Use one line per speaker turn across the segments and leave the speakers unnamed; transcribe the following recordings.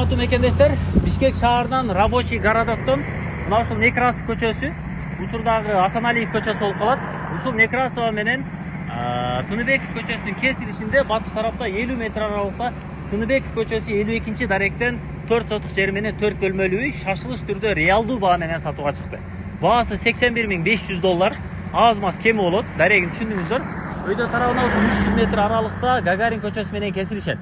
Саламаттуу мекендештер, Бишкек шаарынан Рабочий городоктон мына ушул Некрасов көчөсү, учурдагы Асаналиев көчөсү болуп калат. Ушул Некрасова менен Тыныбеков көчөсүнүн кесилишинде батыш тарапта 50 метр аралыкта Тыныбеков көчөсү 52 даректен 4 сотук жер менен 4 бөлмөлүү үй шашылыш түрдө реалдуу баа менен сатууга чыкты. Баасы $81.500. Аз-маз кеми болот. Дарегин түшүндүңүздөр. Өйдө тарабына ушул 300 метр аралыкта Гагарин көчөсү менен кесилишет.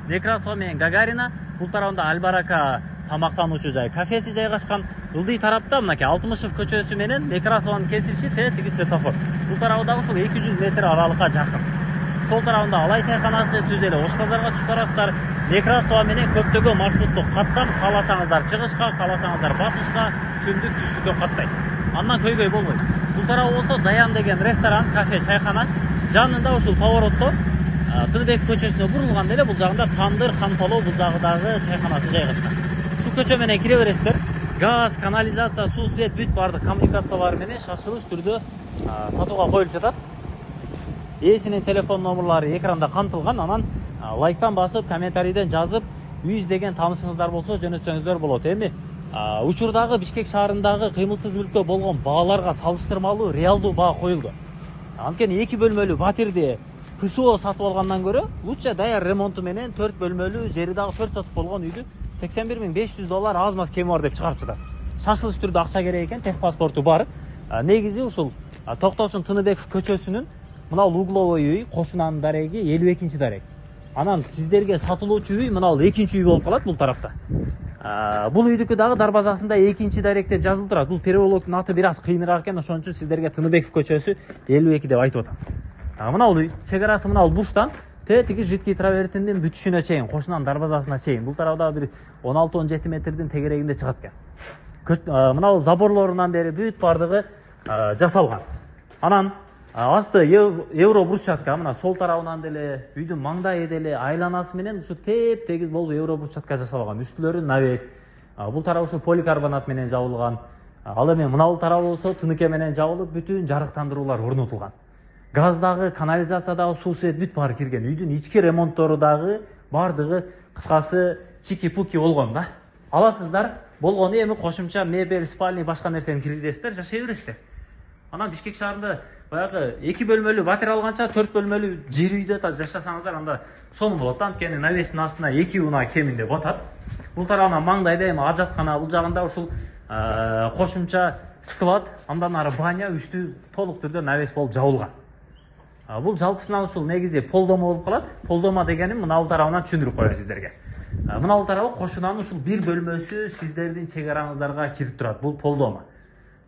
Некрасова менен Гагарина, бул тарабында Альбарака тамактануучу жай, кафеси жайгашкан. Ылдый тарапта мынакей Алтымышев көчөсү менен Некрасованын кесилиши тиги светофор. Бул тарабында ушул 200 метр аралыкка жакын. Сол тарабында Алай чайканасы, түз эле Ош базарга түшүп барасыздар. Некрасова менен көптөгөн маршруттук каттам, кааласаңыздар чыгышка, кааласаңыздар батышка, түндүк түштүккө каттайт. Андан көйгөй болбойт. Бул тарабы болсо Даян деген ресторан, кафе, чайкана. Жанында ушул поворотто Тыныбеков көчөсүнө бурулганда эле бул жагында Тандыр, Ханпалоо бул жагындагы чайканасы жайгашкан. Ушул көчө менен кире бересиздер. Газ, канализация, суу, свет бүт бардык коммуникациялар менен шашылыш түрдө сатууга коюлуп жатат. Ээсинин телефон номерлары экранда камтылган. Анан лайктан басып, комментарийден жазып, үй издеген таанышыңыздар болсо жөнөтсөңүздөр болот. Эми учурдагы Бишкек шаарындагы кыймылсыз мүлккө болгон бааларга салыштырмалуу реалдуу баа коюлду. Анткени 2 бөлмөлүү батирди ПСО сатып алгандан көрө лучше даяр ремонту менен 4 бөлмөлүү жери дагы 4 сотук болгон үйдү $81.500 аз-маз кеми бар деп чыгарып жатат. Шашылыш түрдө акча керек экен, техпаспорту бар. Негизи ушул Токтосун Тыныбеков көчөсүнүн мына угловой үй, кошунанын дареги 52 дарек. Анан сиздерге сатылуучу үй мына 2-үй болуп калат бул тарапта. Бул үйдүкү дагы дарбазасында 2 дарек деп жазылып турат. Бул переулоктун аты бир аз кыйыныраак экен, ошон үчүн сиздерге Тыныбеков көчөсү 52 деп айтып атам. Мына үй, чек арасы мына буштан тиги жидкий травертиндин бүтүшүнө чейин, кошунан дарбазасына чейин. Бул тарабда бир 16-17 метрдин тегерегинде чыгат экен. Мына заборлорунан бери бүт бардыгы жасалган. Анан асты евро брусчатка, мына сол тарабынан деле үйдүн маңдайы деле айланасы менен ушу теп-тегиз болуп евро брусчатка жасалган. Үстүлөрү навес. Бул тарабы ушу поликарбонат менен жабылган. Ал эми мына бул тарабы болсо тыныке менен жабылып, бүтүн жарыктандыруулар орнотулган. Газдагы, канализациядагы суу, свет бүт баары кирген. Үйдүн ички ремонттору дагы бардыгы кыскасы чики-пуки болгон да. Аласыздар, болгону эми кошумча мебель, спальный башка нерсени киргизесиздер, жашай бересиздер. Анан Бишкек шаарында баягы 2 бөлмөлүү батир алганча 4 бөлмөлүү жер үйдө жашасаңыздар анда сонун болот. Анткени навестин астына 2 унаа кеминде батат. Бул тарабынан маңдайда эми ажаткана, бул жагында ушул кошумча склад, андан ары баня, үстү толук түрдө навес болуп жабылган. Бул жалпысынан ушул негизи полдома болуп калат. Полдома дегеним мына бул тарабынан түшүндүрүп коеюн сиздерге. Мына бул тарабы кошунанын ушул бир бөлмөсү сиздердин чек араңыздарга кирип турат. Бул полдома.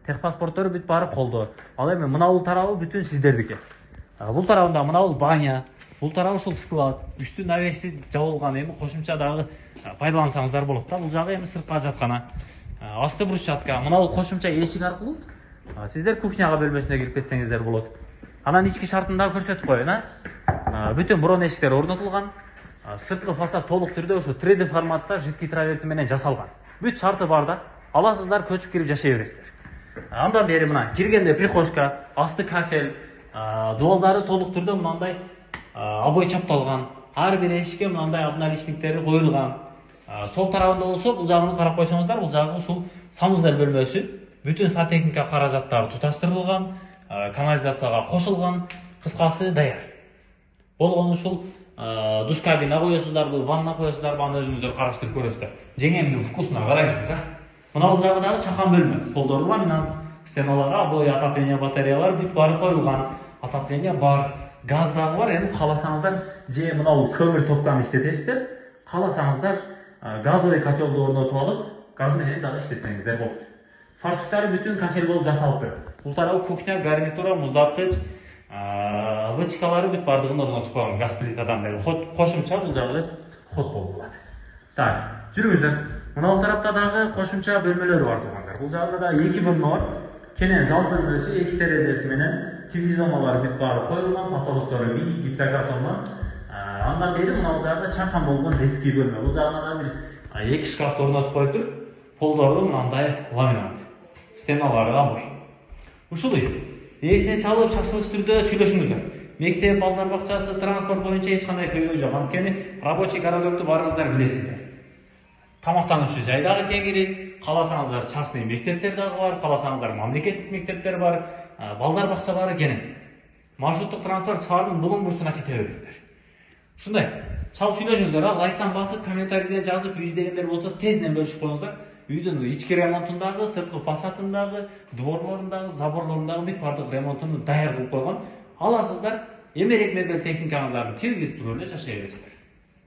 Техпаспорттору бүт баары колдо. Ал эми мына бул тарабы бүтүн сиздердики. Бул тарабында мына бул баня, бул тарабы ушул склад, үстү навеси жабылган. Эми кошумча дагы пайдалансаңыздар болот да. Бул жагы эми сырткы ажаткана. Асты брусчатка. Мына бул кошумча эшик аркылуу сиздер кухняга бөлмөсүнө кирип кетсеңиздер болот. Анан ички шартын дагы көрсөтүп коеюн, бүтүн бронь эшиктер орнотулган. Сырткы фасад толук түрдө ушу 3D форматта жидкий траверти менен жасалган. Бүт шарты бар да. Аласыздар, көчүп кирип жашай бересиздер. Андан бери мына киргенде прихожка, асты кафель, дуалдары толук түрдө мындай обой чапталган. Ар бир эшикке мындай обналичниктери коюлган. Сол тарабында болсо бул жагын карап койсоңуздар, бул жагы ушул санузел бөлмөсү. Бүтүн сантехника каражаттары туташтырылган, канализацияга кошулган, кыскасы даяр. Болгону ушул душ кабина коесуздар, ванна коесуздар, аны өзүңүздөр караштырып көрөсүздөр. Жеңемдин вкусуна карайсыз да. Мына бул жагы дагы чакан бөлмө. Полдору ламинат, стеналарга обои, отопление батареялар бүт баары коюлган. Отопление бар, газ дагы бар. Эми кааласаңыздар, же мына бул көмүр топканы иштетесиздер. Кааласаңыздар, газовый котелду орнотуп алып, газ менен дагы иштетсеңиздер болот. Фартуктары бүтүн кафель болуп жасалып турат. Бул тарабы кухня, гарнитура, муздаткыч, вычкалары бүт бардыгын орнотуп койгон газ плитадан бери. Кошумча бул жагы ход болуп калат. Так, жүрүңүздөр. Мына бул тарапта дагы кошумча бөлмөлөр бар туугандар. Бул жагында да 2 бөлмө бар. Кенен зал бөлмөсү, 2 терезеси менен телевизионалар бүт баары коюлган, потолоктору бийик гипсокартондон. Андан бери мына бул жагы чакан болгон детский бөлмө. Бул жагына да бир 2 шкафты орнотуп коюптур. Полдору мындай ламинат. Стеналары обой. Ушул эсине чалып шашылыш түрдө сүйлөшүңүздөр. Мектеп, балдар бакчасы, транспорт боюнча эч кандай көйгөй жок. Анткени Рабочий городокту баарыңыздар билесиздер. тамақтанушы жайдағы кеңири, қаласаңыздар частный мектептер дагы бар, қаласаңыздар мамлекеттик мектептер бар, балдар бакчалары кенен. Маршруттук транспорт шаардын булуң бурчуна кете бересиздер. Ушундай, чалып сүйлөшүңүздөр, лайктан басып, комментарийден жазып, үй издегендер болсо тезден бөлүшүп коюңуздар. Үйдүн ички ремонтундагы, сырткы фасадындагы, дворлорундагы, заборлорундагы бүт бардык ремонтун даяр кылып койгон. Аласыздар, эмерек мебель техникаңыздарды киргизип туруп эле жашай бересиздер.